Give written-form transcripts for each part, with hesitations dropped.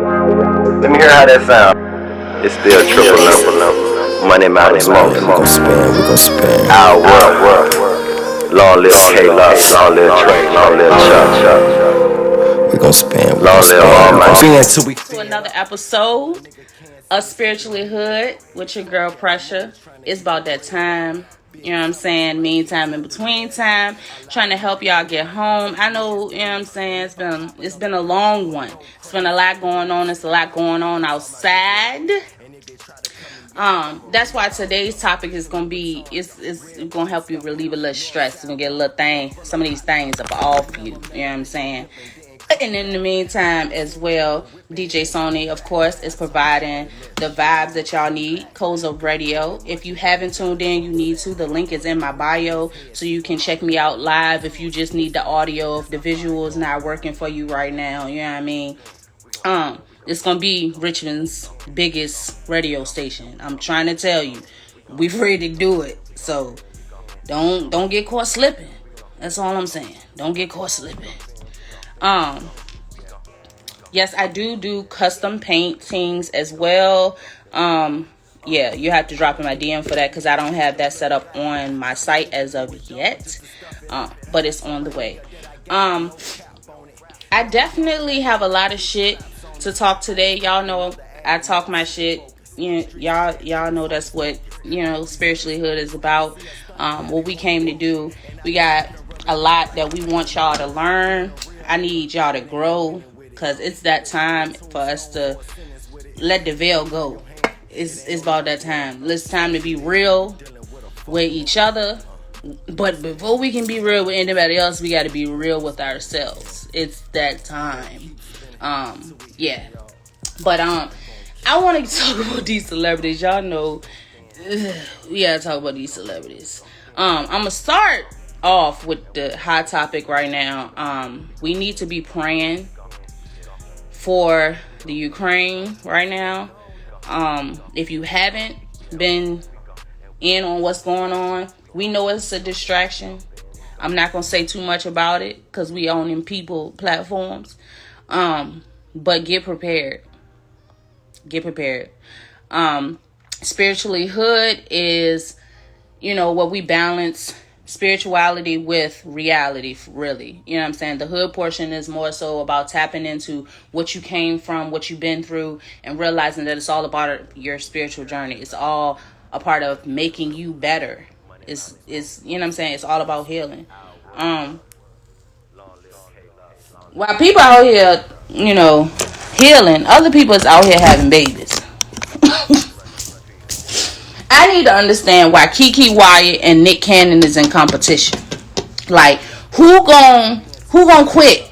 Let me hear how that sound. It's still triple number. Money, mountain, smoke. We gon' spin. Our world. Long live K-Love, long live Trey, long live Chuck. We gon' spin. Long live all my To another episode of Spiritually Hood with your girl Pressha. It's about that time. You know what I'm saying? Meantime, in between time, trying to help y'all get home. I know, you know what I'm saying, it's been a long one. It's been a lot going on. It's a lot going on outside. That's why today's topic is gonna be it's gonna help you relieve a little stress. It's gonna get a little thing, some of these things up off you. You know what I'm saying? And in the meantime, as well, DJ Sony, of course, is providing the vibes that y'all need. Koza Radio. If you haven't tuned in, you need to. The link is in my bio, so you can check me out live if you just need the audio. If the visual is not working for you right now, you know what I mean? It's gonna be Richmond's biggest radio station. I'm trying to tell you, we're ready to do it. So don't get caught slipping. That's all I'm saying. Don't get caught slipping. Yes, I do custom paintings as well. Yeah, you have to drop in my DM for that because I don't have that set up on my site as of yet. But it's on the way. I definitely have a lot of shit to talk today. Y'all know I talk my shit. You know, y'all know that's what, you know, Spiritually Hood is about. What we came to do. We got a lot that we want y'all to learn. I need y'all to grow because it's that time for us to let the veil go. It's about that time. It's time to be real with each other. But before we can be real with anybody else, we got to be real with ourselves. It's that time. Yeah. But I want to talk about these celebrities. Y'all know we got to talk about these celebrities. I'm going to start off with the hot topic right now. We need to be praying for the Ukraine right now. If you haven't been in on what's going on, we know it's a distraction. I'm not going to say too much about it because we own in people platforms. But get prepared. Get prepared. Spiritually Hood is, you know, what we balance spirituality with reality, really. You know what I'm saying? The hood portion is more so about tapping into what you came from, what you've been through, and realizing that it's all about your spiritual journey. It's all a part of making you better. It's you know what I'm saying? It's all about healing. While people out here, you know, healing, other people is out here having babies. I need to understand why Keke Wyatt and Nick Cannon is in competition. Like, who gon' quit?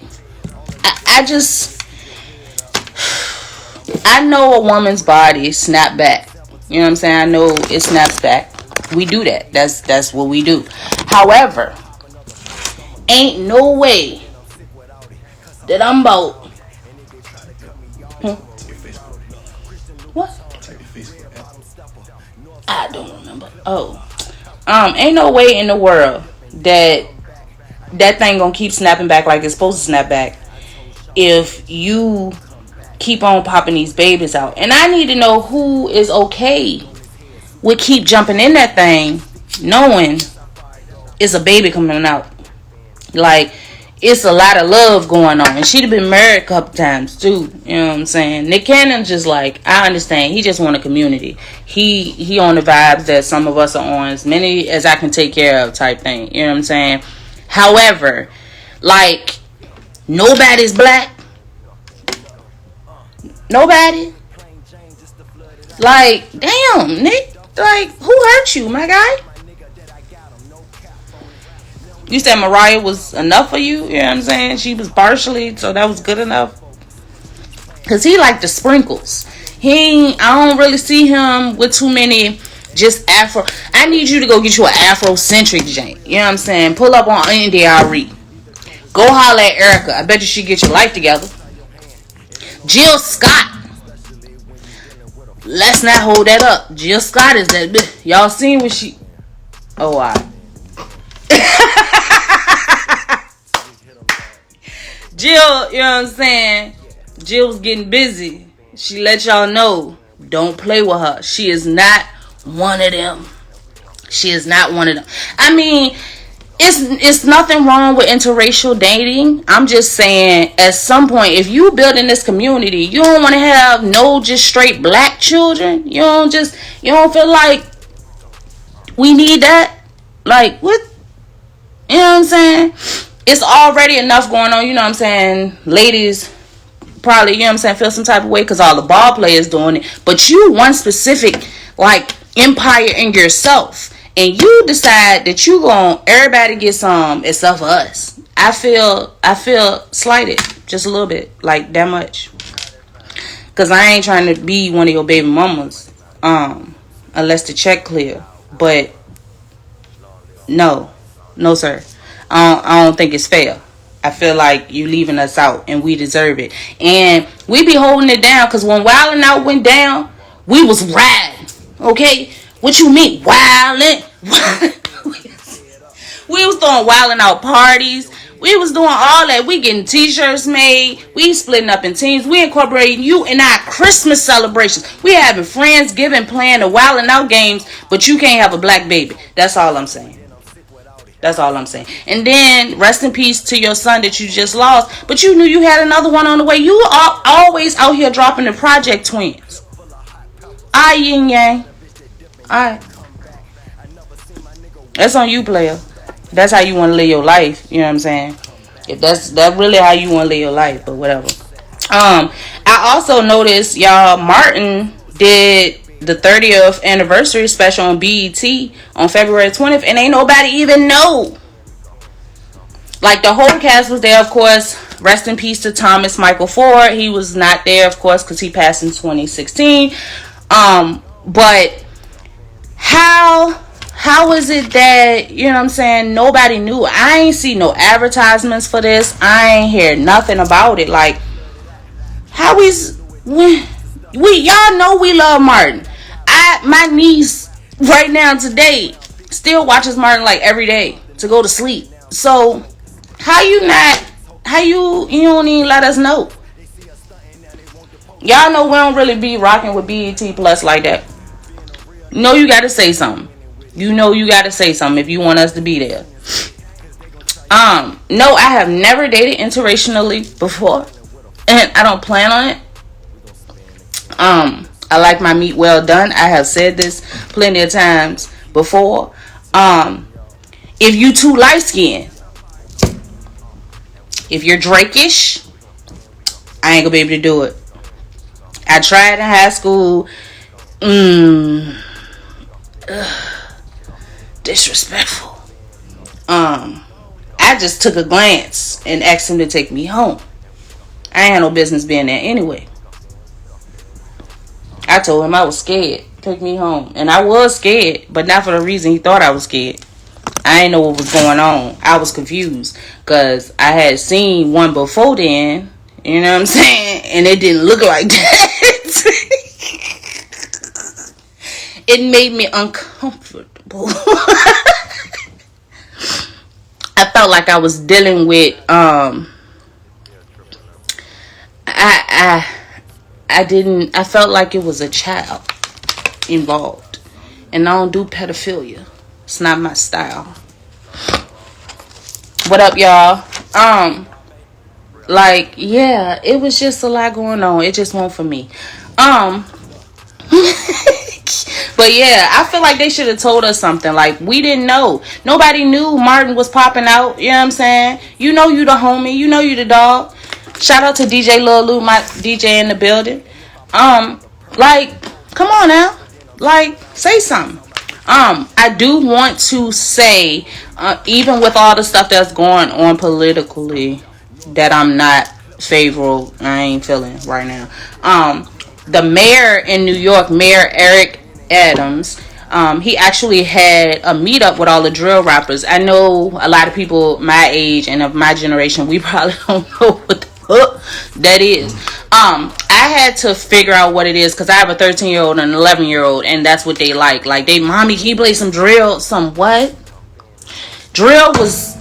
I know a woman's body snap back. You know what I'm saying? I know it snaps back. We do that. That's what we do. However, ain't no way that I'm about. What? I don't remember. Ain't no way in the world that thing gonna keep snapping back like it's supposed to snap back if you keep on popping these babies out. And I need to know who is okay with keep jumping in that thing knowing it's a baby coming out. Like, it's a lot of love going on. And she'd have been married a couple times too. You know what I'm saying? Nick Cannon just like, I understand. He just want a community. He on the vibes that some of us are on. As many as I can take care of type thing. You know what I'm saying? However, like, nobody's black. Nobody. Like, damn, Nick. Like, who hurt you, my guy? You said Mariah was enough for you? You know what I'm saying? She was partially, so that was good enough. Because he like the sprinkles. I don't really see him with too many just Afro. I need you to go get you an Afrocentric jank. You know what I'm saying? Pull up on NDRE. Go holler at Erica. I bet you she get your life together. Jill Scott. Let's not hold that up. Jill Scott is that bitch. Y'all seen what she... Oh, wow. Jill, you know what I'm saying? Jill's getting busy. She let y'all know, don't play with her. She is not one of them. She is not one of them. I mean, it's nothing wrong with interracial dating. I'm just saying, at some point, if you build in this community, you don't want to have no just straight black children. You don't feel like we need that. Like, what? You know what I'm saying? It's already enough going on, you know what I'm saying? Ladies probably, you know what I'm saying, feel some type of way because all the ball players doing it. But you one specific, like, empire in yourself. And you decide that you gon' everybody get some except for us. I feel slighted just a little bit, like that much. Cause I ain't trying to be one of your baby mamas, unless the check clear. But no, sir. I don't think it's fair. I feel like you leaving us out, and we deserve it. And we be holding it down, cause when Wild 'N Out went down, we was riding. Okay. What you mean, wildin'? We was throwing Wild 'N Out parties. We was doing all that. We getting t-shirts made. We splitting up in teams. We incorporating you in our Christmas celebrations. We having Friendsgiving, playing the Wild 'N Out games, but you can't have a black baby. That's all I'm saying. That's all I'm saying. And then, rest in peace to your son that you just lost. But you knew you had another one on the way. You are always out here dropping the Project Twins. Alright, yin yang. Alright. That's on you, player. That's how you want to live your life. You know what I'm saying? If that's really how you want to live your life, but whatever. I also noticed, y'all, Martin did the 30th anniversary special on BET on February 20th, and ain't nobody even know. Like, the whole cast was there, of course. Rest in peace to Thomas Michael Ford. He was not there, of course, because he passed in 2016. But how is it that, you know what I'm saying, nobody knew? I ain't see no advertisements for this. I ain't hear nothing about it. Like, how is we y'all know we love Martin. My niece right now today still watches Martin like every day to go to sleep. So how you don't even let us know? Y'all know we don't really be rocking with BET Plus like that. No, you gotta say something. You know you gotta say something if you want us to be there. No, I have never dated interracially before, and I don't plan on it. I like my meat well done. I have said this plenty of times before. If you too light skinned, if you're Drake-ish, I ain't gonna be able to do it. I tried in high school. Disrespectful. I just took a glance and asked him to take me home. I ain't had no business being there anyway. I told him I was scared. Take me home. And I was scared, but not for the reason he thought I was scared. I didn't know what was going on. I was confused because I had seen one before then. You know what I'm saying? And it didn't look like that. It made me uncomfortable. I felt like I was dealing with I felt like it was a child involved. And I don't do pedophilia. It's not my style. What up, y'all? Like, yeah, it was just a lot going on. It just won't for me. But yeah, I feel like they should have told us something. Like, we didn't know. Nobody knew Martin was popping out. You know what I'm saying? You know you the homie. You know you the dog. Shout out to DJ Lil Lou, my DJ in the building. Like, come on now. Like, say something. I do want to say, even with all the stuff that's going on politically, that I'm not favorable. I ain't feeling right now. The mayor in New York, Mayor Eric Adams, he actually had a meetup with all the drill rappers. I know a lot of people my age and of my generation, we probably don't know what the fuck that is. I had to figure out what it is because I have a 13-year-old and an 11-year-old, and that's what they like. Like, they, mommy, can you play some drill? Some what? Drill was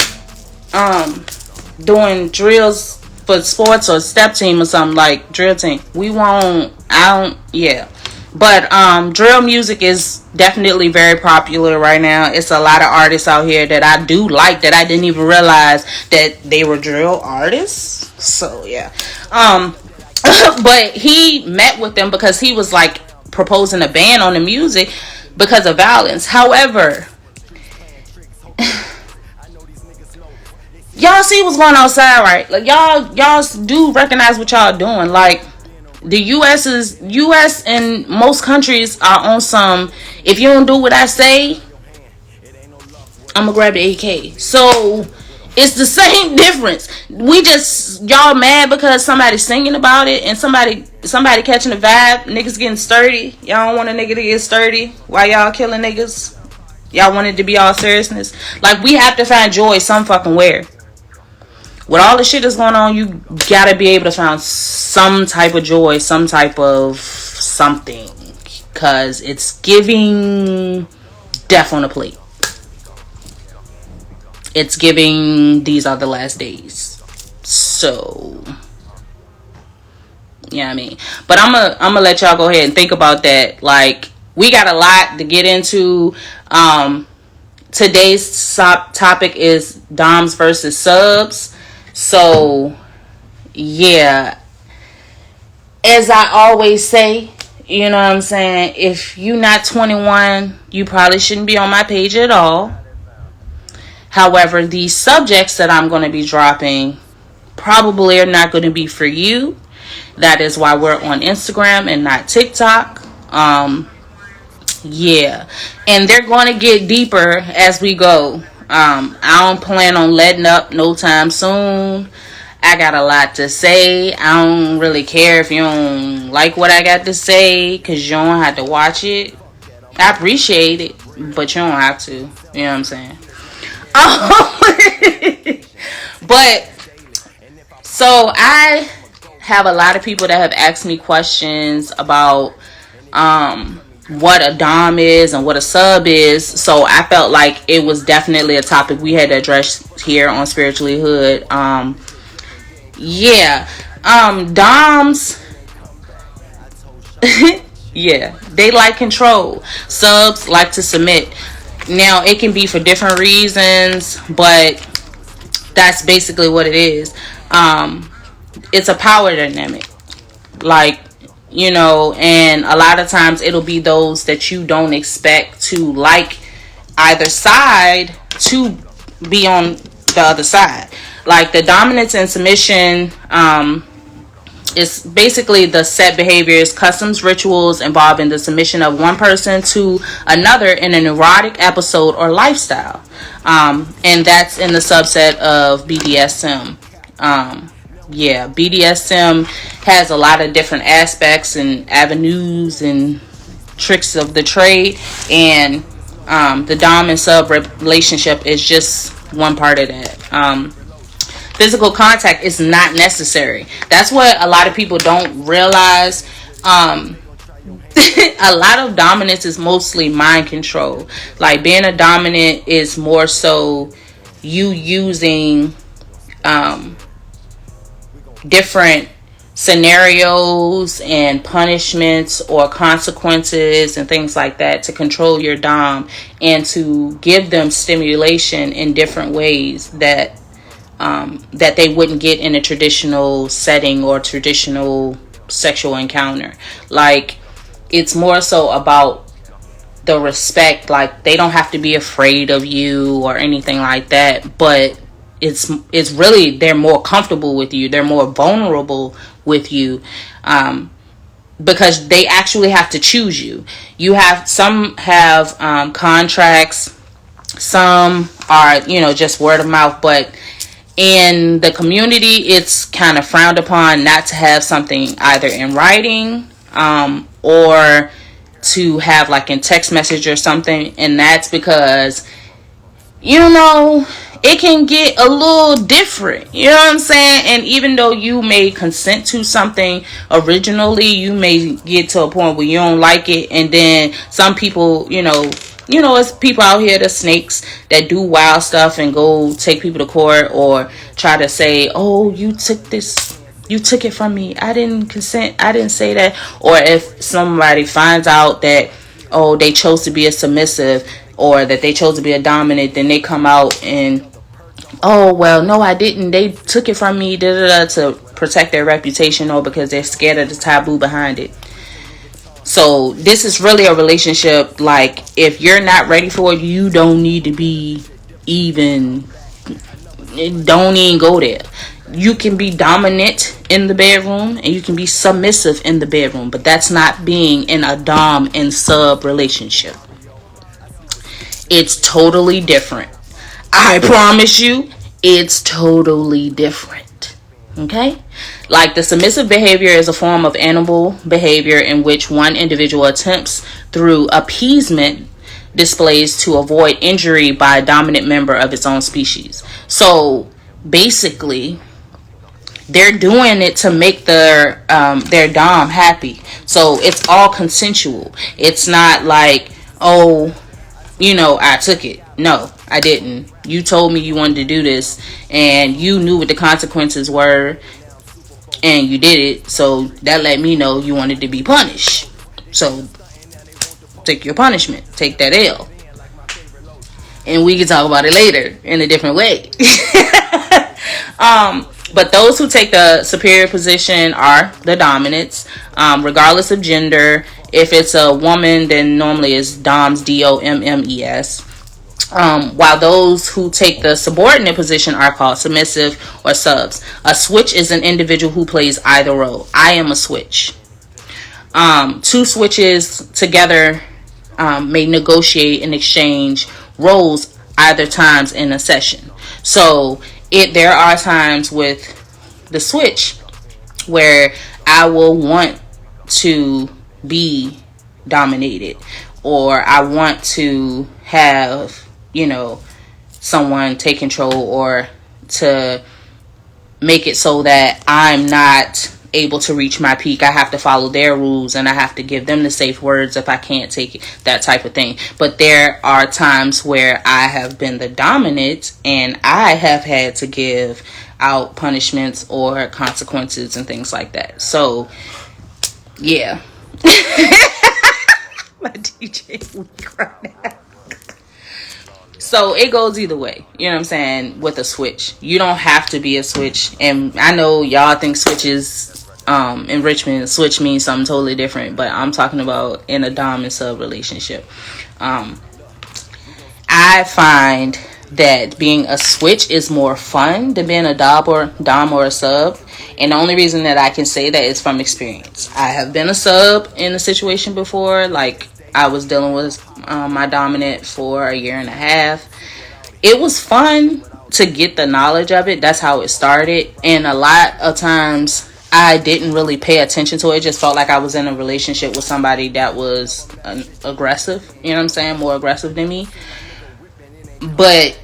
doing drills for sports or step team or something like drill team. We won't. I don't. Yeah. But drill music is definitely very popular right now. It's a lot of artists out here that I do like that I didn't even realize that they were drill artists. So yeah. But he met with them because he was like proposing a ban on the music because of violence. However, y'all see what's going on outside, right? Like y'all do recognize what y'all doing. Like the US and most countries are on some, if you don't do what I say, I'm gonna grab the AK. So it's the same difference. We just, y'all mad because somebody's singing about it and somebody catching the vibe. Niggas getting sturdy. Y'all don't want a nigga to get sturdy while y'all killing niggas. Y'all want it to be all seriousness. Like, we have to find joy some fucking where. With all the shit that's going on, you gotta be able to find some type of joy, some type of something. Cause it's giving death on a plate. It's giving these are the last days. So, yeah, I mean. But I'm gonna let y'all go ahead and think about that. Like, we got a lot to get into. Today's topic is DOMS versus subs. So, yeah, as I always say, you know what I'm saying? If you're not 21, you probably shouldn't be on my page at all. However, these subjects that I'm going to be dropping probably are not going to be for you. That is why we're on Instagram and not TikTok. Yeah, and they're going to get deeper as we go. I don't plan on letting up no time soon. I got a lot to say. I don't really care if you don't like what I got to say, because you don't have to watch it. I appreciate it, but you don't have to. You know what I'm saying? But, so I have a lot of people that have asked me questions about what a dom is and what a sub is. So I felt like it was definitely a topic we had to address here on Spiritually Hood. Doms yeah, they like control. Subs like to submit. Now, it can be for different reasons, but that's basically what it is. It's a power dynamic. Like, you know, and a lot of times it'll be those that you don't expect to like either side to be on the other side. Like, the dominance and submission is basically the set behaviors, customs, rituals involving the submission of one person to another in an erotic episode or lifestyle. And that's in the subset of BDSM. Yeah, BDSM has a lot of different aspects and avenues and tricks of the trade, and the dom and sub relationship is just one part of that. Physical contact is not necessary. That's what a lot of people don't realize. A lot of dominance is mostly mind control. Like, being a dominant is more so you using different scenarios and punishments or consequences and things like that to control your dom and to give them stimulation in different ways that they wouldn't get in a traditional setting or traditional sexual encounter. Like, it's more so about the respect. Like, they don't have to be afraid of you or anything like that, but it's really, they're more comfortable with you, they're more vulnerable with you, because they actually have to choose you. Some have contracts, some are, you know, just word of mouth, but in the community it's kind of frowned upon not to have something either in writing or to have like in text message or something. And that's because, you know, it can get a little different, you know what I'm saying? And even though you may consent to something originally, you may get to a point where you don't like it, and then some people, you know, it's people out here, the snakes that do wild stuff and go take people to court or try to say, oh, you took it from me, I didn't consent, I didn't say that. Or if somebody finds out that, oh, they chose to be a submissive or that they chose to be a dominant, then they come out and, oh, well, no, I didn't, they took it from me, to protect their reputation, or because they're scared of the taboo behind it. So this is really a relationship, like, if you're not ready for it, you don't need to be don't even go there. You can be dominant in the bedroom and you can be submissive in the bedroom, but that's not being in a dom and sub relationship. It's totally different. I promise you, it's totally different. Okay? Like, the submissive behavior is a form of animal behavior in which one individual attempts through appeasement displays to avoid injury by a dominant member of its own species. So basically, they're doing it to make their dom happy. So it's all consensual. It's not like, oh, I took it. No, I didn't. You told me you wanted to do this and you knew what the consequences were and you did it, so that let me know you wanted to be punished. So take your punishment, take that L, and we can talk about it later in a different way. But those who take the superior position are the dominants, regardless of gender. If it's a woman, then normally it's DOMS, DOMMES. While those who take the subordinate position are called submissive or subs. A switch is an individual who plays either role. I am a switch. Two switches together may negotiate and exchange roles either times in a session. So there are times with the switch where I will want to be dominated, or I want to have someone take control, or to make it so that I'm not able to reach my peak. I have to follow their rules and I have to give them the safe words if I can't take it, that type of thing. But there are times where I have been the dominant and I have had to give out punishments or consequences and things like that. So yeah. My DJ weak right now. So it goes either way, you know what I'm saying, with a switch. You don't have to be a switch. And I know y'all think switches, enrichment, switch means something totally different. But I'm talking about in a dom and sub relationship. I find that being a switch is more fun than being a dom or a sub. And the only reason that I can say that is from experience. I have been a sub in a situation before, like I was dealing with my dominant for a year and a half. It was fun to get the knowledge of it. That's how it started. And a lot of times I didn't really pay attention to it. It just felt like I was in a relationship with somebody that was aggressive. You know what I'm saying? More aggressive than me. But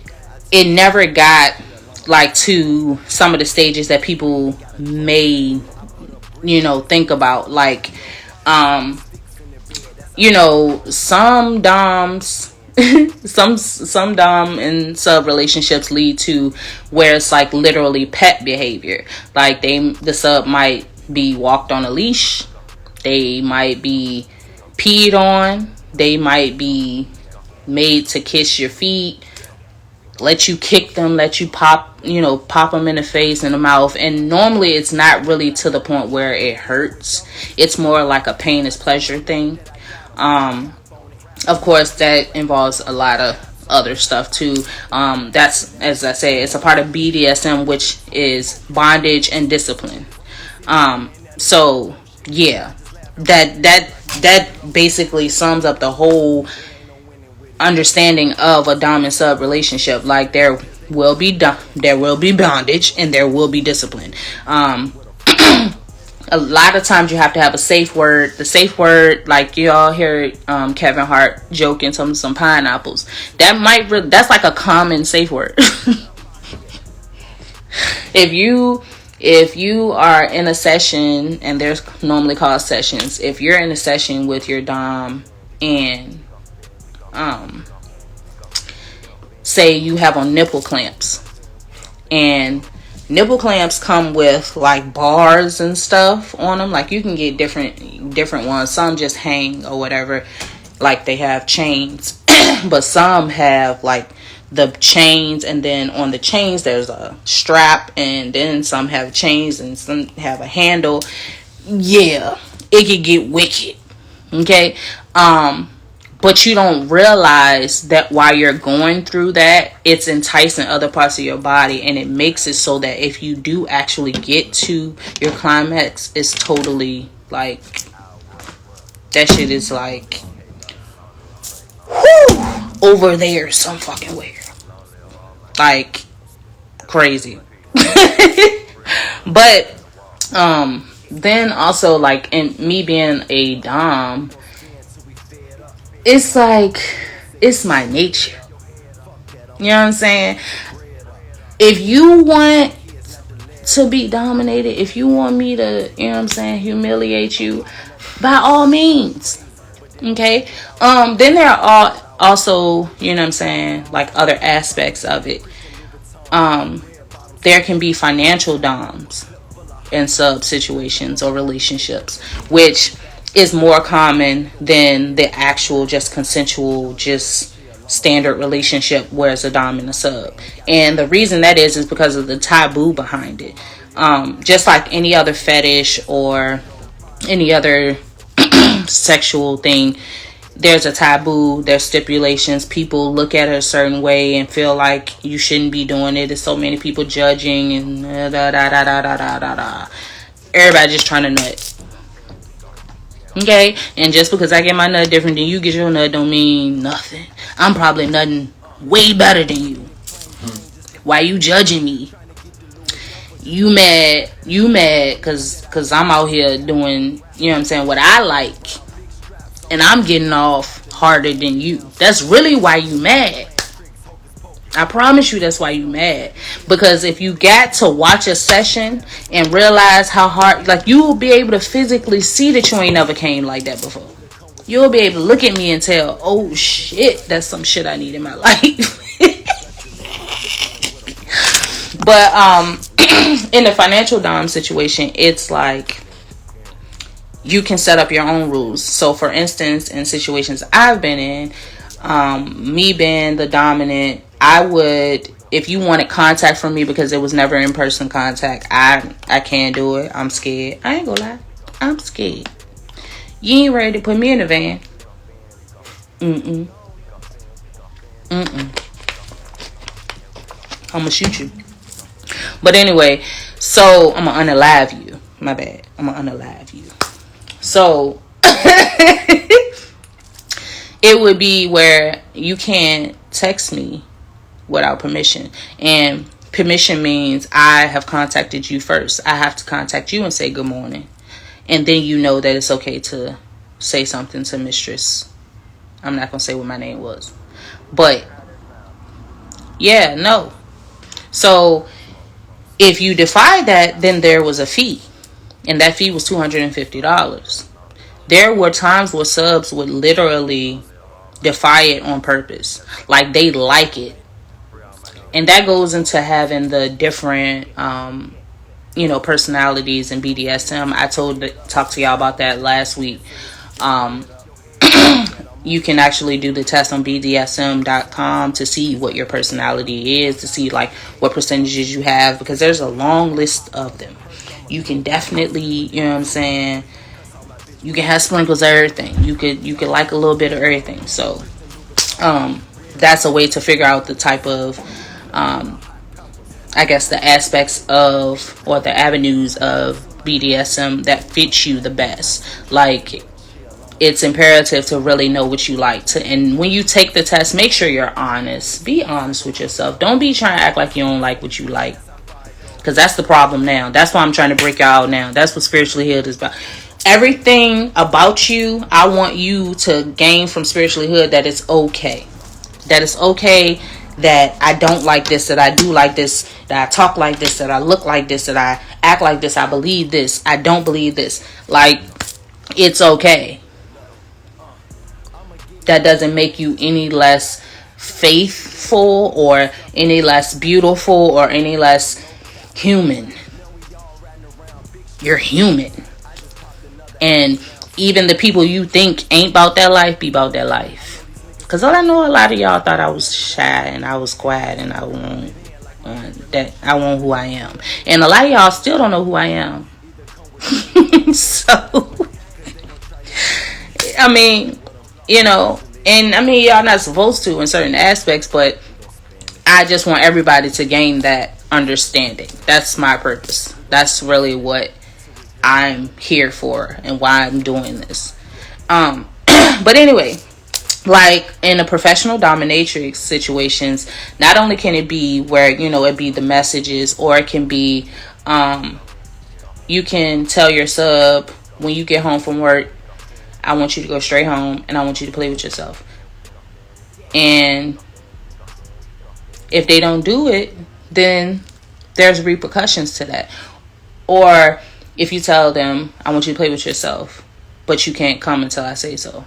it never got like to some of the stages that people may, think about. Like, some doms, some dom and sub relationships lead to where it's like literally pet behavior. Like the sub might be walked on a leash, they might be peed on, they might be made to kiss your feet, let you kick them, let you pop them in the face and the mouth. And normally it's not really to the point where it hurts. It's more like a pain is pleasure thing. Of course, that involves a lot of other stuff too. That's, as I say, it's a part of BDSM, which is bondage and discipline. So yeah, that basically sums up the whole understanding of a dom and sub relationship. Like, there will be bondage and there will be discipline. A lot of times you have to have a safe word. The safe word, like you all hear Kevin Hart joking some pineapples. That's like a common safe word. If you are in a session, and there's normally called sessions, if you're in a session with your dom and say you have on nipple clamps, and nipple clamps come with like bars and stuff on them. Like you can get different ones. Some just hang or whatever, like they have chains. But some have like the chains, and then on the chains there's a strap, and then some have chains and some have a handle. Yeah, it could get wicked. Okay. But you don't realize that while you're going through that, it's enticing other parts of your body, and it makes it so that if you do actually get to your climax, it's totally like, that shit is like, whoo, over there some fucking where. Like, crazy. But, then also, like, in me being a dom, it's like, it's my nature. You know what I'm saying? If you want to be dominated, if you want me to, you know what I'm saying, humiliate you, by all means. Okay? Then there are also, you know what I'm saying, like other aspects of it. There can be financial doms in sub situations or relationships, which is more common than the actual just consensual, just standard relationship where it's a dom and a sub. And the reason that is because of the taboo behind it. Just like any other fetish or any other sexual thing, there's a taboo, there's stipulations. People look at it a certain way and feel like you shouldn't be doing it. There's so many people judging and da da da da da da da da. Everybody just trying to nut. Okay? And just because I get my nut different than you get your nut don't mean nothing. I'm probably nutting way better than you. Why you judging me? You mad cause I'm out here doing, you know what I'm saying, what I like, and I'm getting off harder than you. That's really why you mad. I promise you that's why you mad. Because if you got to watch a session and realize how hard, like, you will be able to physically see that you ain't never came like that before. You'll be able to look at me and tell, oh shit, that's some shit I need in my life. But in the financial dom situation, it's like you can set up your own rules. So for instance, in situations I've been in, me being the dominant, I would, if you wanted contact from me, because it was never in-person contact, I can't do it. I'm scared. I ain't gonna lie. I'm scared. You ain't ready to put me in the van. I'm gonna shoot you. But anyway, so I'm gonna unalive you. My bad. I'm gonna unalive you. So it would be where you can't text me without permission. And permission means I have contacted you first. I have to contact you and say good morning. And then you know that it's okay to say something to mistress. I'm not gonna say what my name was. But yeah, no. So if you defy that, then there was a fee. And that fee was $250. There were times where subs would literally defy it on purpose. Like, they like it. And that goes into having the different, personalities in BDSM. I talked to y'all about that last week. You can actually do the test on BDSM.com to see what your personality is, to see like what percentages you have, because there's a long list of them. You can definitely, you know what I'm saying, you can have sprinkles of everything. You could like a little bit of everything. So that's a way to figure out the type of I guess the aspects of, or the avenues of BDSM that fit you the best. Like, it's imperative to really know what you like to, and when you take the test, make sure you're honest. Be honest with yourself. Don't be trying to act like you don't like what you like, because that's the problem now. That's why I'm trying to break you out now. That's what Spiritually Hood is about. Everything about you, I want you to gain from Spiritually Hood that it's okay. That it's okay that I don't like this, that I do like this, that I talk like this, that I look like this, that I act like this, I believe this, I don't believe this. Like, it's okay. that doesn't make you any less faithful or any less beautiful or any less human. You're human. And even the people you think ain't about that life be about that life. Because I know a lot of y'all thought I was shy and I was quiet and I won't who I am. And a lot of y'all still don't know who I am. So I mean, and I mean, y'all not supposed to in certain aspects, but I just want everybody to gain that understanding. That's my purpose. That's really what I'm here for and why I'm doing this. But anyway, like in a professional dominatrix situations, not only can it be where, it be the messages, or it can be, you can tell your sub when you get home from work, I want you to go straight home and I want you to play with yourself. And if they don't do it, then there's repercussions to that. Or if you tell them, I want you to play with yourself, but you can't come until I say so.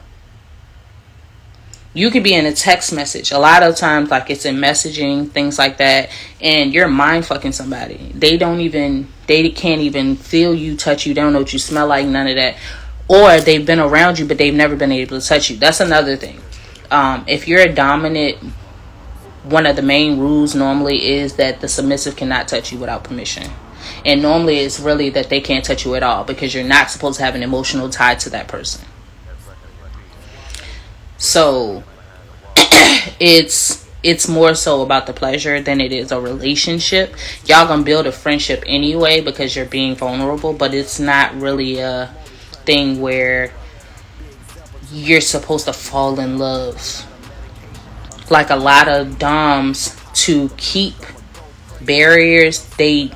You could be in a text message. A lot of times, like it's in messaging, things like that, and you're mind fucking somebody. They can't even feel you, touch you. They don't know what you smell like, none of that. Or they've been around you, but they've never been able to touch you. That's another thing. If you're a dominant, one of the main rules normally is that the submissive cannot touch you without permission. And normally it's really that they can't touch you at all, because you're not supposed to have an emotional tie to that person. So it's more so about the pleasure than it is a relationship. Y'all gonna build a friendship anyway because you're being vulnerable, but it's not really a thing where you're supposed to fall in love. Like a lot of DOMs, to keep barriers,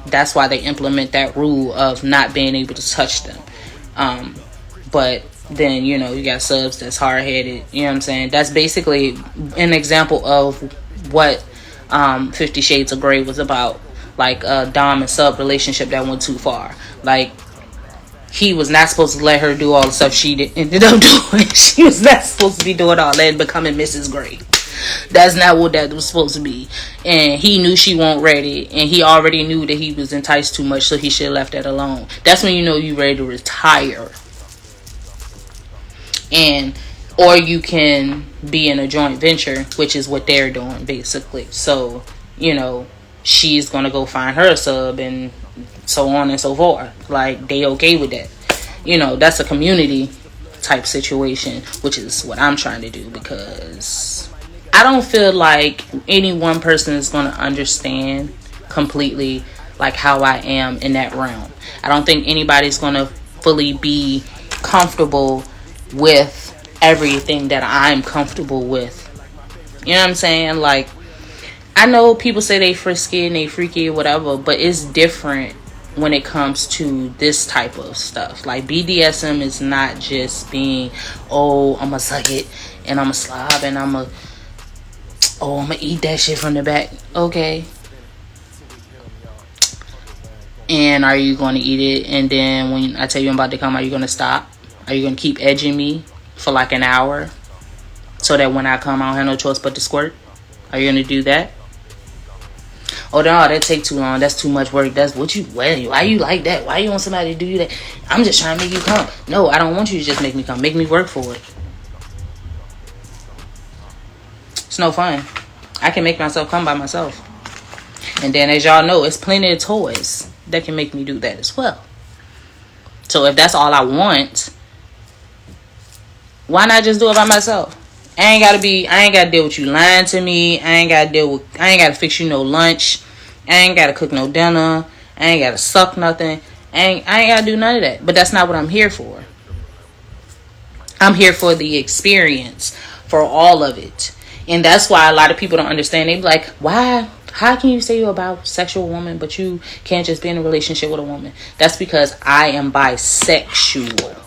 that's why they implement that rule of not being able to touch them. But then, you got subs that's hard-headed. You know what I'm saying? That's basically an example of what 50 Shades of Grey was about. Like a Dom and sub relationship that went too far. Like, he was not supposed to let her do all the stuff she ended up doing. She was not supposed to be doing all that and becoming Mrs. Grey. That's not what that was supposed to be. And he knew she wasn't ready. And he already knew that he was enticed too much, so he should have left that alone. That's when you know you're ready to retire. Or you can be in a joint venture, which is what they're doing, basically. So, she's going to go find her sub and so on and so forth. Like, they okay with that. That's a community type situation, which is what I'm trying to do, because I don't feel like any one person is going to understand completely like how I am in that realm. I don't think anybody's going to fully be comfortable with everything that I'm comfortable with. You know what I'm saying? Like, I know people say they frisky and they freaky or whatever, but it's different when it comes to this type of stuff. Like, BDSM is not just being, I'm gonna suck it and I'm gonna slob and I'm gonna eat that shit from the back. Okay. And are you going to eat it? And then when I tell you I'm about to come, are you going to stop? Are you going to keep edging me for like an hour so that when I come, I don't have no choice but to squirt? Are you going to do that? Oh, no, that take too long. That's too much work. That's what you... Why you like that? Why you want somebody to do that? I'm just trying to make you come. No, I don't want you to just make me come. Make me work for it. It's no fun. I can make myself come by myself. And then, as y'all know, it's plenty of toys that can make me do that as well. So if that's all I want, why not just do it by myself? I ain't gotta deal with you lying to me. I ain't gotta fix you no lunch. I ain't gotta cook no dinner. I ain't gotta suck nothing. I ain't gotta do none of that. But that's not what I'm here for. I'm here for the experience, for all of it. And that's why a lot of people don't understand. They be like, why? How can you say you're a bisexual woman, but you can't just be in a relationship with a woman? That's because I am bisexual.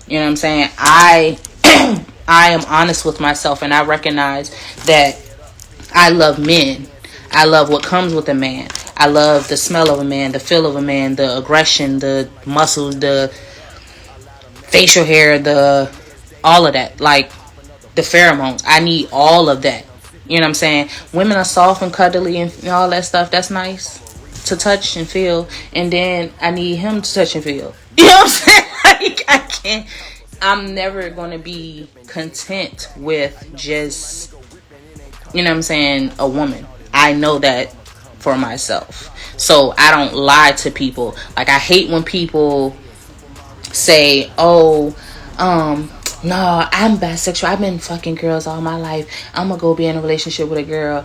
You know what I'm saying? I am honest with myself, and I recognize that I love men. I love what comes with a man. I love the smell of a man, the feel of a man, the aggression, the muscles, the facial hair, all of that. Like, the pheromones. I need all of that. You know what I'm saying? Women are soft and cuddly and all that stuff. That's nice to touch and feel. And then I need him to touch and feel. You know what I'm saying? Like, I can't. I'm never going to be content with just, you know what I'm saying, a woman. I know that for myself. So I don't lie to people. Like, I hate when people say, oh, no, I'm bisexual. I've been fucking girls all my life. I'm gonna go be in a relationship with a girl.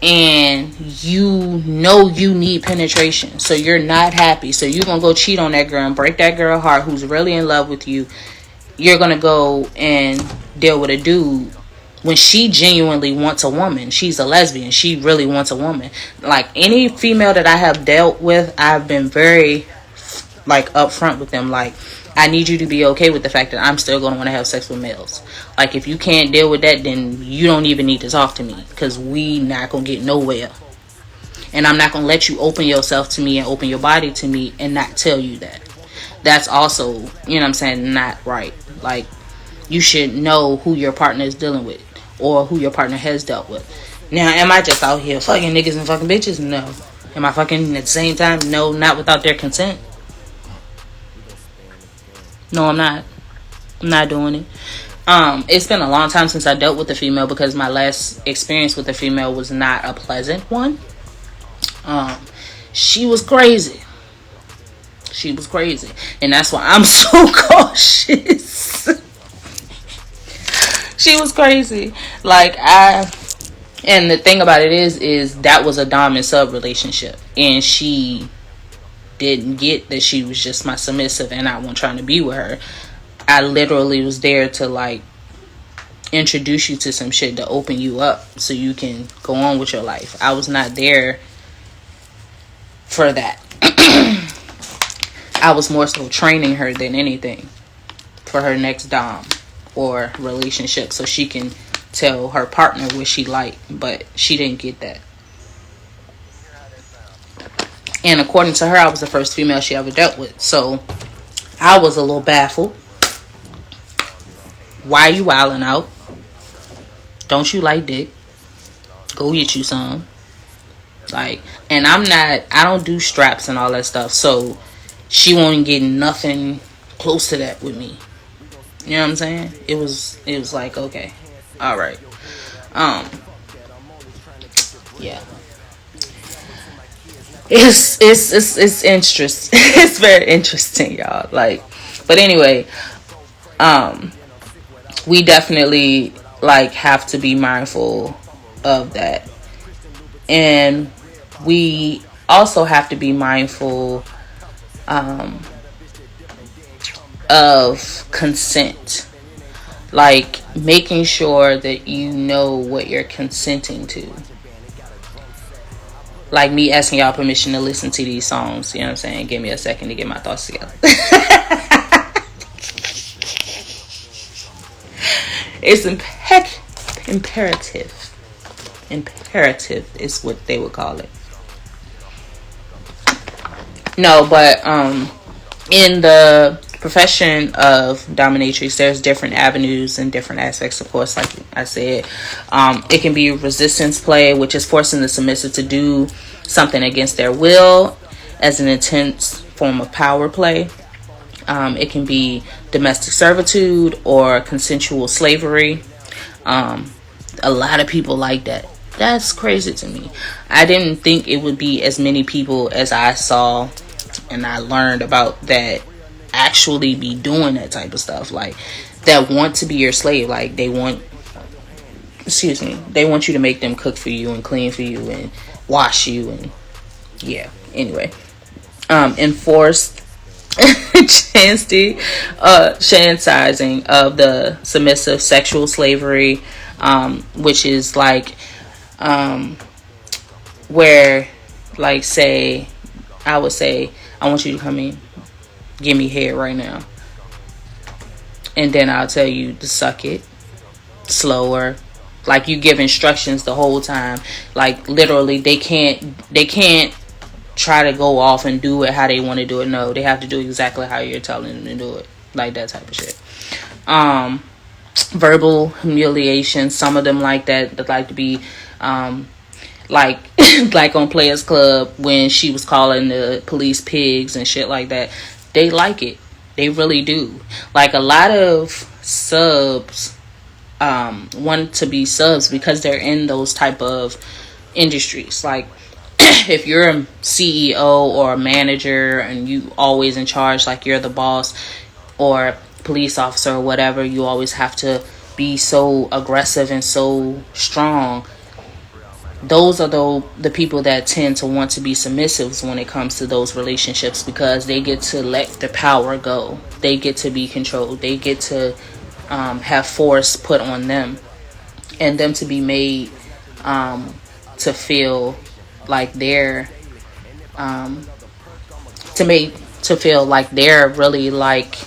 And you know you need penetration. So you're not happy. So you're gonna go cheat on that girl and break that girl heart who's really in love with you. You're gonna go and deal with a dude when she genuinely wants a woman. She's a lesbian. She really wants a woman. Like, any female that I have dealt with, I've been very, like, upfront with them. Like, I need you to be okay with the fact that I'm still going to want to have sex with males. Like, if you can't deal with that, then you don't even need to talk to me, because we not going to get nowhere. And I'm not going to let you open yourself to me and open your body to me and not tell you that. That's also, you know what I'm saying, not right. Like, you should know who your partner is dealing with, or who your partner has dealt with. Now, am I just out here fucking niggas and fucking bitches? No. Am I fucking at the same time? No, not without their consent. No, I'm not. I'm not doing it. It's been a long time since I dealt with a female, because my last experience with a female was not a pleasant one. She was crazy. She was crazy. And that's why I'm so cautious. She was crazy. Like, and the thing about it is that was a dom and sub relationship. And she didn't get that she was just my submissive and I wasn't trying to be with her. I literally was there to, like, introduce you to some shit to open you up so you can go on with your life. I was not there for that. I was more so training her than anything for her next dom or relationship, so she can tell her partner what she liked. But she didn't get that. And according to her, I was the first female she ever dealt with. So I was a little baffled. Why are you wilding out? Don't you like dick? Go get you some. Like, and I don't do straps and all that stuff. So she won't get nothing close to that with me. You know what I'm saying? It was like, okay, all right. Yeah. It's interesting. It's very interesting, y'all. Like, but anyway, we definitely, like, have to be mindful of that. And we also have to be mindful of consent. Like, making sure that you know what you're consenting to. Like me asking y'all permission to listen to these songs. You know what I'm saying? Give me a second to get my thoughts together. It's imperative. Imperative is what they would call it. No, but in the profession of dominatrix, there's different avenues and different aspects, of course. Like I said, it can be resistance play, which is forcing the submissive to do something against their will as an intense form of power play. It can be domestic servitude or consensual slavery. A lot of people like that. That's crazy to me. I didn't think it would be as many people as I saw and I learned about that actually be doing that type of stuff. Like, that want to be your slave. Like, they want you to make them cook for you and clean for you and wash you. And yeah, anyway, enforced chanceizing of the submissive, sexual slavery, which is like where, like, say, I would say, I want you to come in, give me head right now, and then I'll tell you to suck it slower. Like, you give instructions the whole time. Like, literally, they can't try to go off and do it how they want to do it. No, they have to do exactly how you're telling them to do it. Like, that type of shit. verbal humiliation. Some of them like that like to be like like on Players Club when she was calling the police pigs and shit like that. They like it. They really do. Like a lot of subs want to be subs because they're in those type of industries. Like if you're a CEO or a manager and you always in charge, like you're the boss or police officer or whatever, you always have to be so aggressive and so strong. Those are the people that tend to want to be submissives when it comes to those relationships, because they get to let the power go. They get to be controlled. They get to have force put on them, and them to be made to feel like they're to feel like they're really like,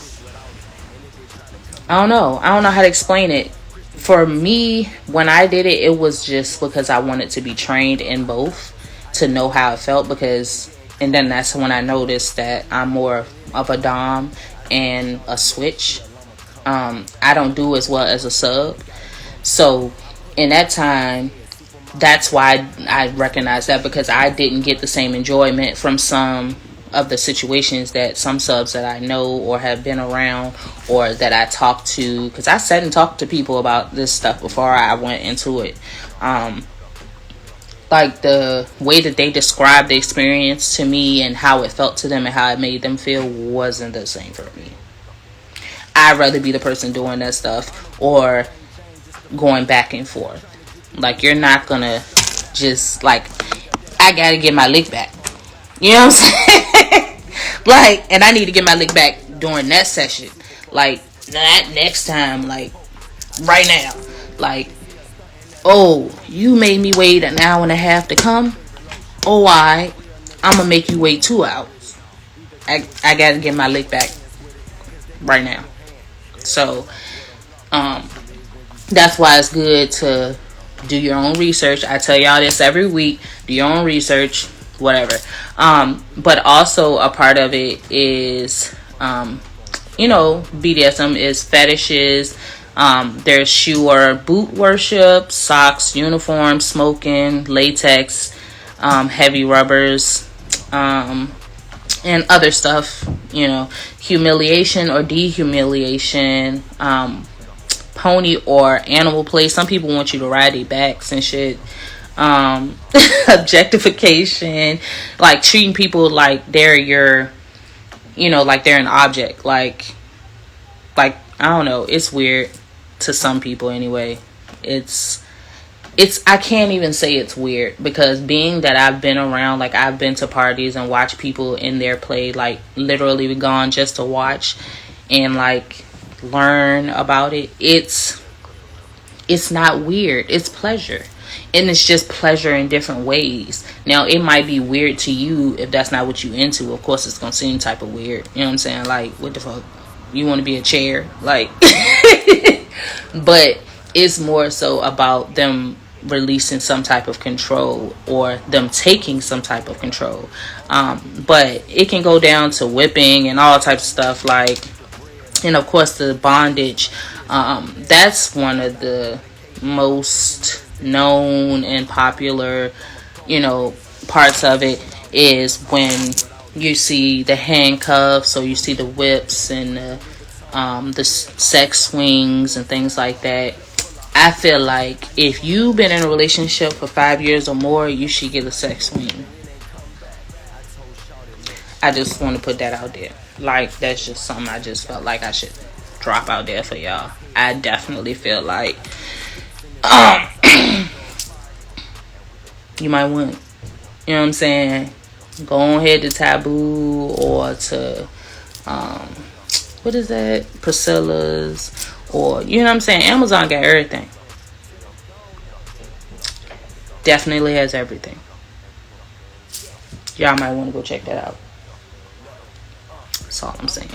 I don't know how to explain it. For me, when I did it, it was just because I wanted to be trained in both to know how it felt, and then that's when I noticed that I'm more of a dom and a switch. I don't do as well as a sub. So in that time, that's why I recognized that, because I didn't get the same enjoyment from some of the situations that some subs that I know or have been around or that I talked to, because I sat and talked to people about this stuff before I went into it. Like the way that they described the experience to me and how it felt to them and how it made them feel wasn't the same for me. I'd rather be the person doing that stuff or going back and forth. Like, you're not gonna just like, I gotta get my lick back. You know what I'm saying? Like, and I need to get my lick back during that session. Like, not next time. Like, right now. Like, oh, you made me wait an hour and a half to come? Oh, I'm gonna make you wait 2 hours. I gotta get my lick back right now. So, that's why it's good to do your own research. I tell y'all this every week. Do your own research, whatever. But also a part of it is, BDSM is fetishes. There's shoe or boot worship, socks, uniforms, smoking, latex, heavy rubbers, and other stuff. Humiliation or dehumiliation, pony or animal play. Some people want you to ride their backs and shit. Objectification, like treating people like they're your, like they're an object. Like I don't know. It's weird to some people anyway. It's I can't even say it's weird, because being that I've been around, like I've been to parties and watched people in their play, like literally gone just to watch and like learn about it. It's not weird. It's pleasure. And it's just pleasure in different ways. Now, it might be weird to you if that's not what you into. Of course, it's going to seem type of weird. You know what I'm saying? Like, what the fuck? You want to be a chair? Like, but it's more so about them releasing some type of control or them taking some type of control. But it can go down to whipping and all types of stuff. Like, and of course, the bondage. That's one of the most known and popular, parts of it, is when you see the handcuffs, or you see the whips and the sex swings and things like that. I feel like if you've been in a relationship for 5 years or more, you should get a sex swing. I just want to put that out there. Like, that's just something I just felt like I should drop out there for y'all. I definitely feel like you might want, you know what I'm saying, go on ahead to Taboo or to what is that, Priscilla's, or you know what I'm saying, Amazon got everything. Definitely has everything. Y'all might want to go check that out. That's all I'm saying.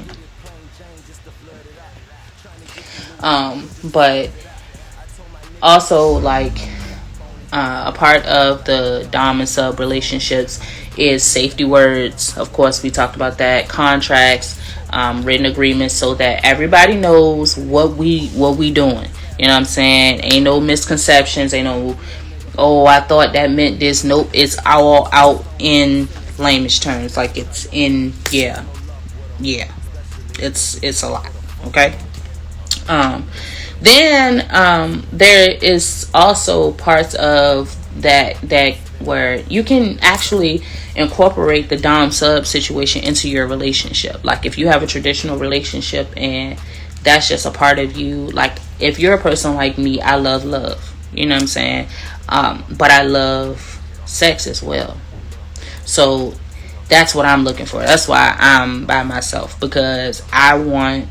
But also, like, a part of the dom and sub relationships is safety words. Of course, we talked about that. Contracts, written agreements, so that everybody knows what we doing. You know what I'm saying? Ain't no misconceptions. Ain't no, oh, I thought that meant this. Nope, it's all out in layman's terms. Like, it's in, yeah. It's a lot. Okay. Then there is also parts of that where you can actually incorporate the dom sub situation into your relationship. Like, if you have a traditional relationship and that's just a part of you, like, if you're a person like me, I love you know what I'm saying, but I love sex as well. So that's what I'm looking for. That's why I'm by myself, because I want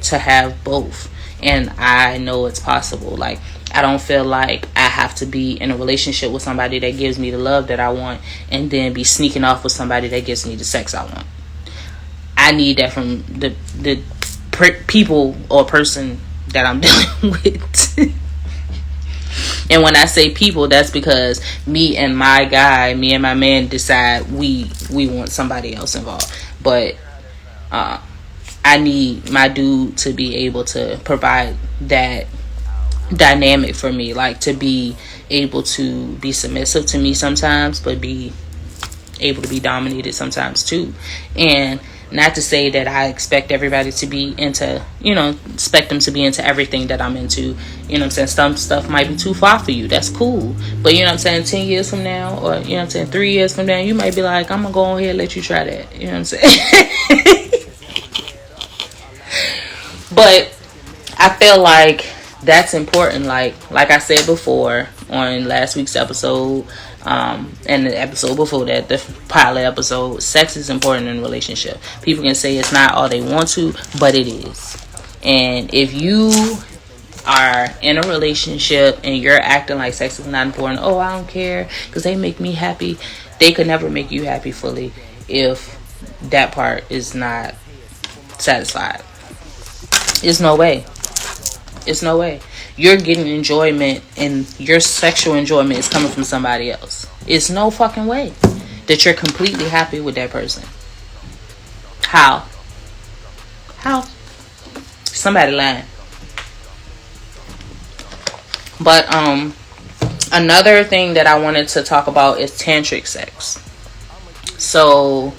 to have both. And I know it's possible. Like, I don't feel like I have to be in a relationship with somebody that gives me the love that I want and then be sneaking off with somebody that gives me the sex I want. I need that from the people or person that I'm dealing with. And when I say people, that's because me and my man decide we want somebody else involved. But I need my dude to be able to provide that dynamic for me, like to be able to be submissive to me sometimes, but be able to be dominated sometimes too. And not to say that I expect everybody to be into, expect them to be into everything that I'm into. You know what I'm saying? Some stuff might be too far for you. That's cool. But, 10 years from now, or, 3 years from now, you might be like, I'm going to go ahead and let you try that. You know what I'm saying? But I feel like that's important. Like I said before on last week's episode, and the episode before that, the pilot episode, sex is important in a relationship. People can say it's not all they want to, but it is. And if you are in a relationship and you're acting like sex is not important, oh, I don't care because they make me happy, they could never make you happy fully if that part is not satisfied. It's no way. You're getting enjoyment, and your sexual enjoyment is coming from somebody else. It's no fucking way that you're completely happy with that person. How? Somebody lying. But another thing that I wanted to talk about is tantric sex. So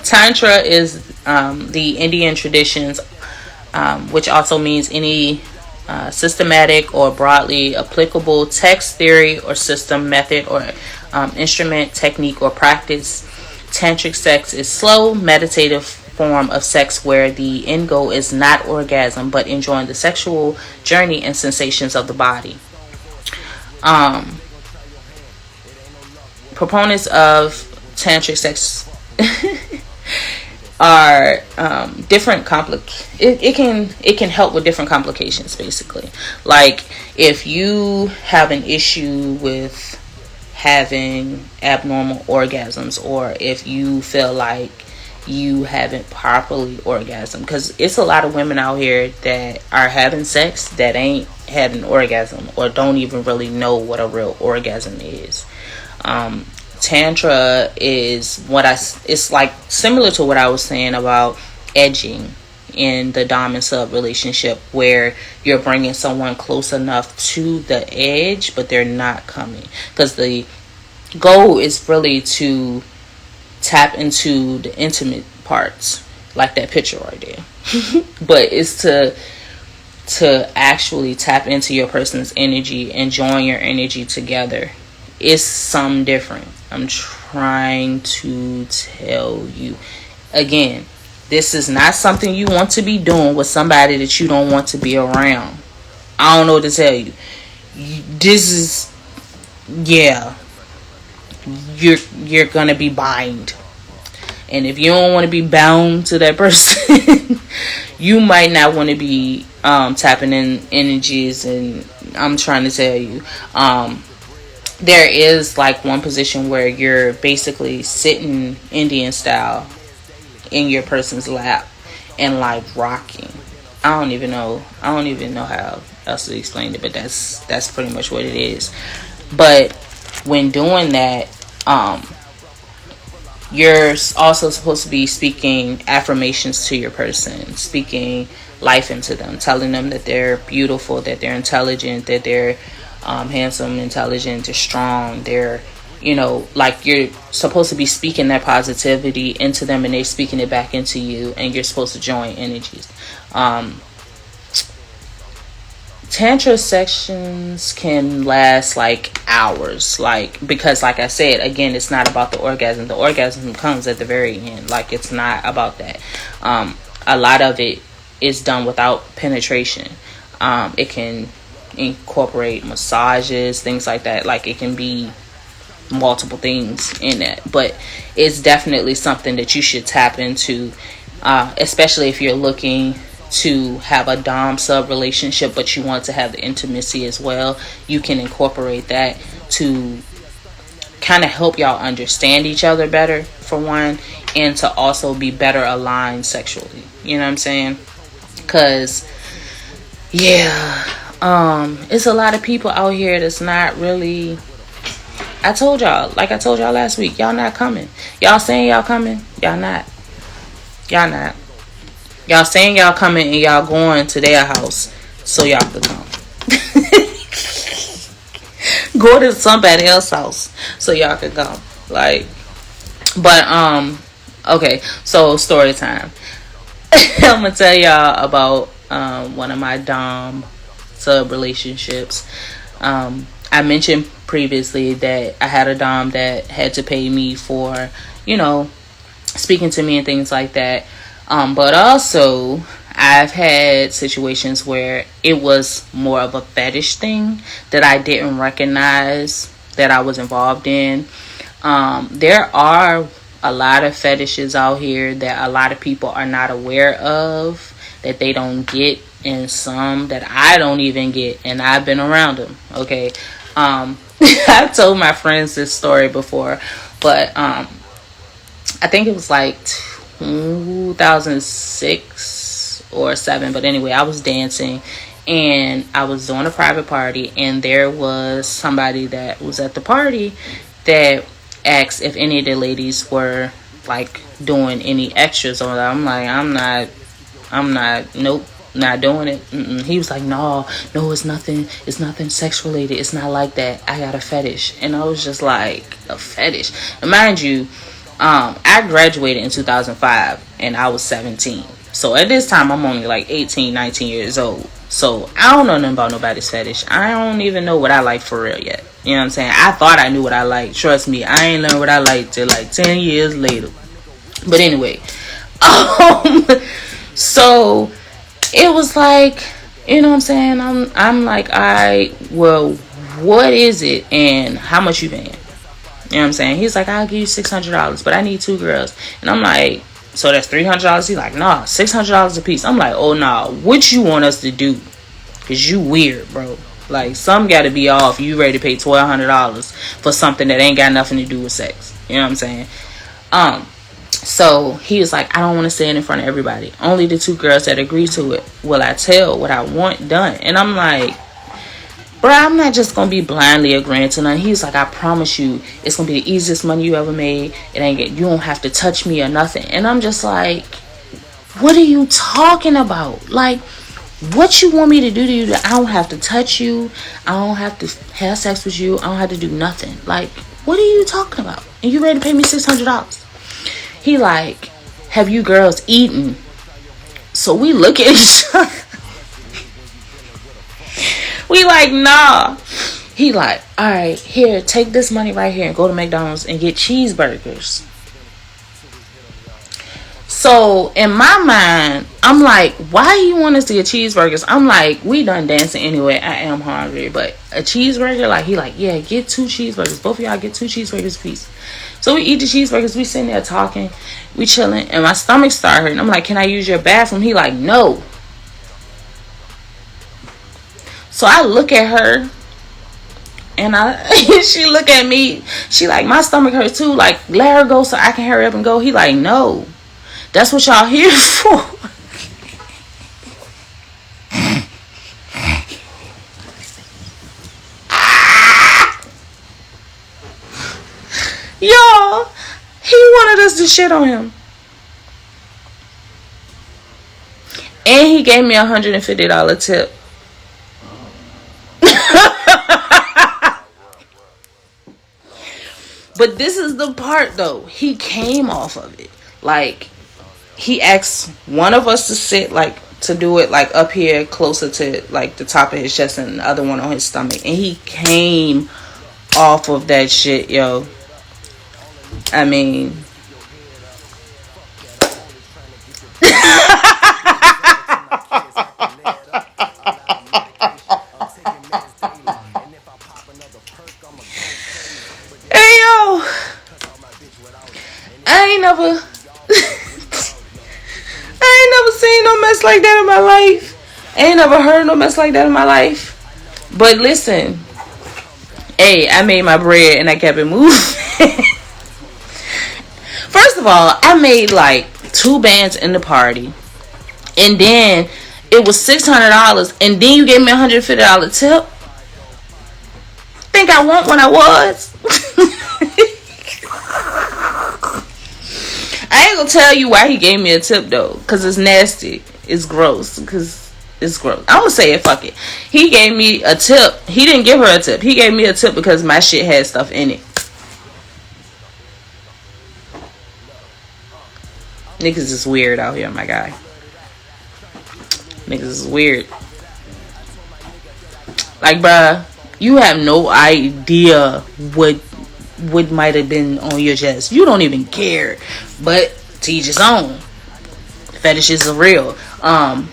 Tantra is the Indian traditions, which also means any systematic or broadly applicable text, theory, or system, method, or instrument, technique, or practice. Tantric sex is slow, meditative form of sex where the end goal is not orgasm, but enjoying the sexual journey and sensations of the body. Proponents of tantric sex are different it can help with different complications, basically. Like, if you have an issue with having abnormal orgasms, or if you feel like you haven't properly orgasmed, because it's a lot of women out here that are having sex that ain't had an orgasm, or don't even really know what a real orgasm is. Tantra is it's like similar to what I was saying about edging in the dom and sub relationship, where you're bringing someone close enough to the edge, but they're not coming, because the goal is really to tap into the intimate parts, like that picture right there. But it's to actually tap into your person's energy and join your energy together. It's something different. I'm trying to tell you. Again, this is not something you want to be doing with somebody that you don't want to be around. I don't know what to tell you. This is, you're gonna be bind. And if you don't want to be bound to that person, you might not want to be tapping in energies. And I'm trying to tell you, there is like one position where you're basically sitting Indian style in your person's lap and like rocking. I don't even know how else to explain it, but that's pretty much what it is. But when doing that, you're also supposed to be speaking affirmations to your person, speaking life into them, telling them that they're beautiful, that they're intelligent, that they're handsome, intelligent, they're strong, they're, like, you're supposed to be speaking that positivity into them, and they're speaking it back into you, and you're supposed to join energies. Tantra sessions can last like hours, because like I said, again, it's not about the orgasm. The orgasm comes at the very end. Like, it's not about that. A lot of it is done without penetration. It can incorporate massages, things like that. Like, it can be multiple things in that, but it's definitely something that you should tap into, especially if you're looking to have a dom sub relationship, but you want to have the intimacy as well. You can incorporate that to kind of help y'all understand each other better, for one, and to also be better aligned sexually. You know what I'm saying? Because it's a lot of people out here that's not really, I told y'all last week, y'all not coming. Y'all saying y'all coming, y'all not. Y'all saying y'all coming, and y'all going to their house so y'all can come. Go to somebody else's house so y'all can come. Like, but okay, so story time. I'm gonna tell y'all about one of my dom sub relationships. I mentioned previously that I had a dom that had to pay me for, speaking to me and things like that. But also, I've had situations where it was more of a fetish thing that I didn't recognize that I was involved in. There are a lot of fetishes out here that a lot of people are not aware of, that they don't get, and some that I don't even get, and I've been around them. Okay. I've told my friends this story before, but I think it was like 2006 or 7, but anyway, I was dancing and I was doing a private party, and there was somebody that was at the party that asked if any of the ladies were like doing any extras on that. I'm like, I'm not, nope, not doing it. He was like, no, it's nothing sex related, it's not like that, I got a fetish. And I was just like, a fetish? And mind you, I graduated in 2005 and I was 17. So at this time, I'm only like 18, 19 years old. So I don't know nothing about nobody's fetish. I don't even know what I like for real yet. You know what I'm saying? I thought I knew what I liked. Trust me, I ain't learned what I like till like 10 years later. But anyway, so it was like, you know what I'm saying? I'm like, well, what is it and how much you paying? You know what I'm saying? He's like, I'll give you $600, but I need 2 girls. And I'm like, so that's $300? He's like, nah, $600 a piece. I'm like, oh, nah, what you want us to do? Because you weird, bro. Like, some got to be off. You ready to pay $1,200 for something that ain't got nothing to do with sex. You know what I'm saying? So he was like, I don't want to say it in front of everybody. Only the 2 girls that agree to it will I tell what I want done. And I'm like, bro, I'm not just going to be blindly agreeing to none. He's like, I promise you, it's going to be the easiest money you ever made. You don't have to touch me or nothing. And I'm just like, what are you talking about? Like, what you want me to do to you that I don't have to touch you? I don't have to have sex with you. I don't have to do nothing. Like, what are you talking about? And you ready to pay me $600? He like, have you girls eaten? So we look at each other. We like, nah. He like, all right, here, take this money right here and go to McDonald's and get cheeseburgers. So in my mind, I'm like, why you want us to get cheeseburgers? I'm like, we done dancing anyway. I am hungry, but a cheeseburger? Like, he like, yeah, get 2 cheeseburgers. Both of y'all get 2 cheeseburgers a piece. So we eat the cheeseburgers. We sitting there talking. We chilling. And my stomach started hurting. I'm like, can I use your bathroom? He like, no. So I look at her. And she look at me. She like, my stomach hurts too. Like, let her go so I can hurry up and go. He like, no. That's what y'all here for. Y'all, he wanted does this shit on him. And he gave me $150 tip. But this is the part though. He came off of it. Like, he asked one of us to sit, like, to do it, like, up here closer to, like, the top of his chest, and the other one on his stomach. And he came off of that shit, yo. I mean... Hey, yo. I ain't never seen no mess like that in my life. I ain't never heard no mess like that in my life. But listen, hey, I made my bread and I kept it moving. First of all, I made like 2 bands in the party, and then it was $600, and then you gave me $150 tip. Think I want when I was? I ain't gonna tell you why he gave me a tip though, cause it's nasty, it's gross, cause it's gross. I'm gonna say it, fuck it. He gave me a tip. He didn't give her a tip. He gave me a tip because my shit had stuff in it. Niggas is weird out here, my guy. Niggas is weird. Like, bruh, you have no idea what might have been on your chest. You don't even care. But to each his own. Fetishes are real. I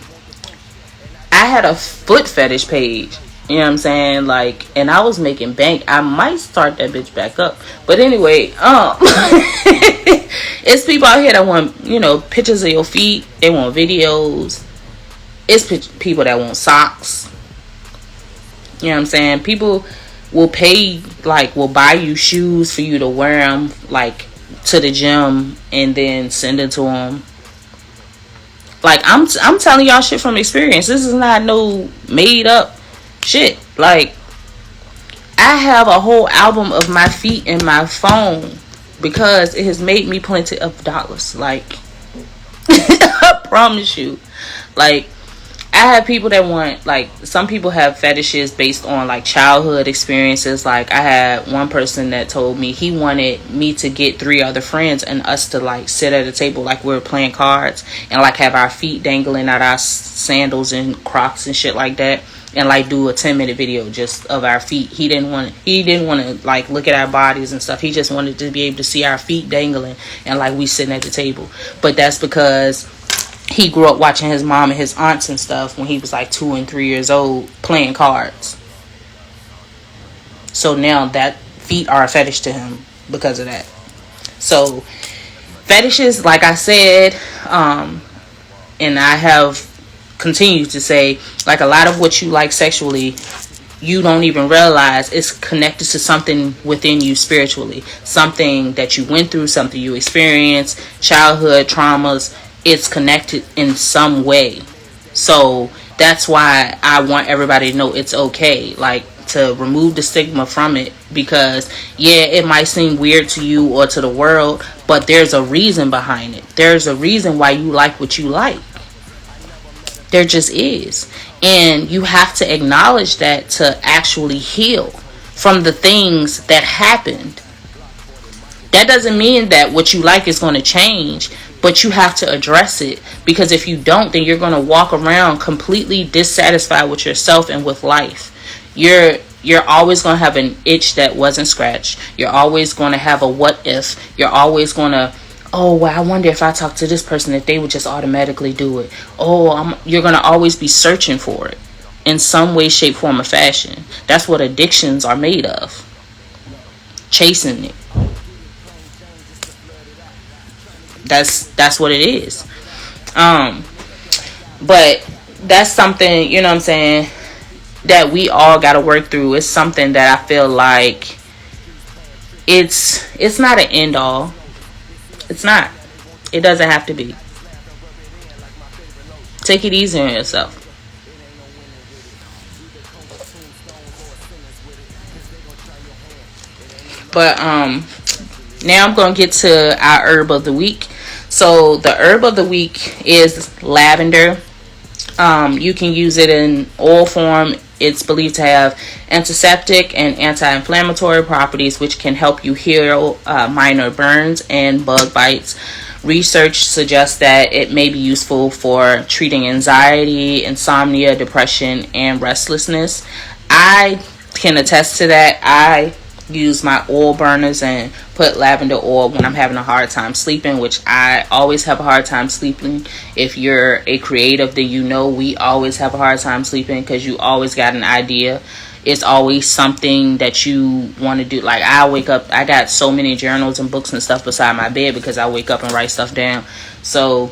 had a foot fetish page. You know what I'm saying? Like, and I was making bank. I might start that bitch back up. But anyway, it's people out here that want, you know, pictures of your feet. They want videos. It's people that want socks. You know what I'm saying? People will pay, like, will buy you shoes for you to wear them, like, to the gym and then send it to them. Like, I'm telling y'all shit from experience. This is not no made up shit. Like, I have a whole album of my feet in my phone because it has made me plenty of dollars. Like, I promise you. Like, I have people that want, like, some people have fetishes based on, like, childhood experiences. Like, I had one person that told me he wanted me to get 3 other friends and us to, like, sit at a table like we were playing cards and, like, have our feet dangling out our sandals and Crocs and shit like that, and, like, do a 10-minute video just of our feet. He didn't want to, like, look at our bodies and stuff. He just wanted to be able to see our feet dangling and, like, we sitting at the table. But that's because he grew up watching his mom and his aunts and stuff when he was like 2 and 3 years old playing cards. So now that feet are a fetish to him because of that. So fetishes, like I said, and I have continued to say, like, a lot of what you like sexually, you don't even realize it's connected to something within you spiritually. Something that you went through, something you experienced, childhood traumas. It's connected in some way. So that's why I want everybody to know it's okay. Like, to remove the stigma from it. Because, yeah, it might seem weird to you or to the world, but there's a reason behind it. There's a reason why you like what you like. There just is. And you have to acknowledge that to actually heal from the things that happened. That doesn't mean that what you like is going to change, but you have to address it. Because if you don't, then you're going to walk around completely dissatisfied with yourself and with life. You're always going to have an itch that wasn't scratched. You're always going to have a what if. You're always going to, oh, well, I wonder if I talk to this person, if they would just automatically do it. Oh, you're going to always be searching for it in some way, shape, form, or fashion. That's what addictions are made of. Chasing it. That's what it is. But that's something, you know what I'm saying, that we all got to work through. It's something that I feel like it's not an end all. It's not. It doesn't have to be. Take it easy on yourself. But Now I'm going to get to our herb of the week. So the herb of the week is lavender. You can use it in oil form. It's believed to have antiseptic and anti-inflammatory properties, which can help you heal minor burns and bug bites. Research suggests that it may be useful for treating anxiety, insomnia, depression, and restlessness. I can attest to that. I use my oil burners and put lavender oil when I'm having a hard time sleeping, which I always have a hard time sleeping. If you're a creative, then you know we always have a hard time sleeping because you always got an idea. It's always something that you want to do. Like, I wake up, I got so many journals and books and stuff beside my bed because I wake up and write stuff down. So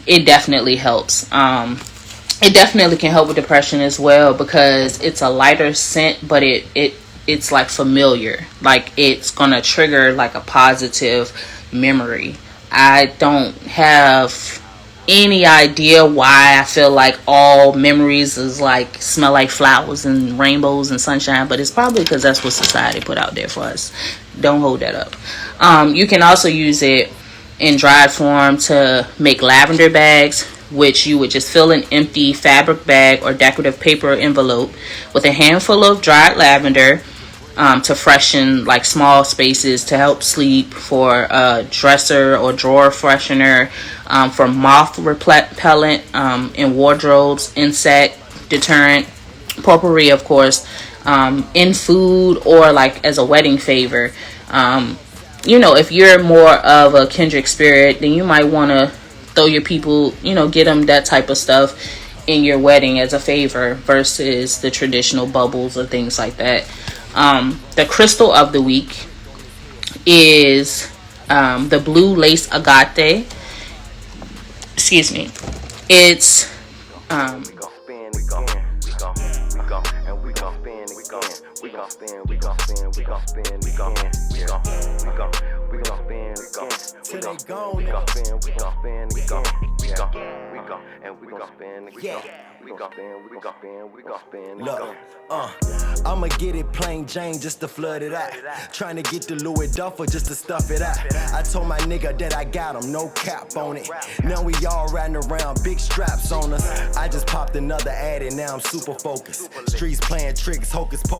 it definitely helps. It definitely can help with depression as well because it's a lighter scent, but it's like familiar. Like, it's gonna trigger like a positive memory. I don't have any idea why I feel like all memories is like smell like flowers and rainbows and sunshine, but it's probably because that's what society put out there for us. Don't hold that up. You can also use it in dried form to make lavender bags, which you would just fill an empty fabric bag or decorative paper envelope with a handful of dried lavender to freshen like small spaces, to help sleep, for a dresser or drawer freshener, for moth repellent in wardrobes, insect deterrent, potpourri, of course, in food, or like as a wedding favor. If you're more of a kindred spirit, then you might want to throw your people, get them that type of stuff in your wedding as a favor versus the traditional bubbles or things like that. The crystal of the week is the blue lace agate. Excuse me. It's Look, I'ma get it plain Jane just to flood it out. Trying to get the Louis Duffel just to stuff it out. I told my nigga that I got him, no cap on it. Now we all riding around, big straps on us. I just popped another ad and now I'm super focused. Streets playing tricks, hocus pocus.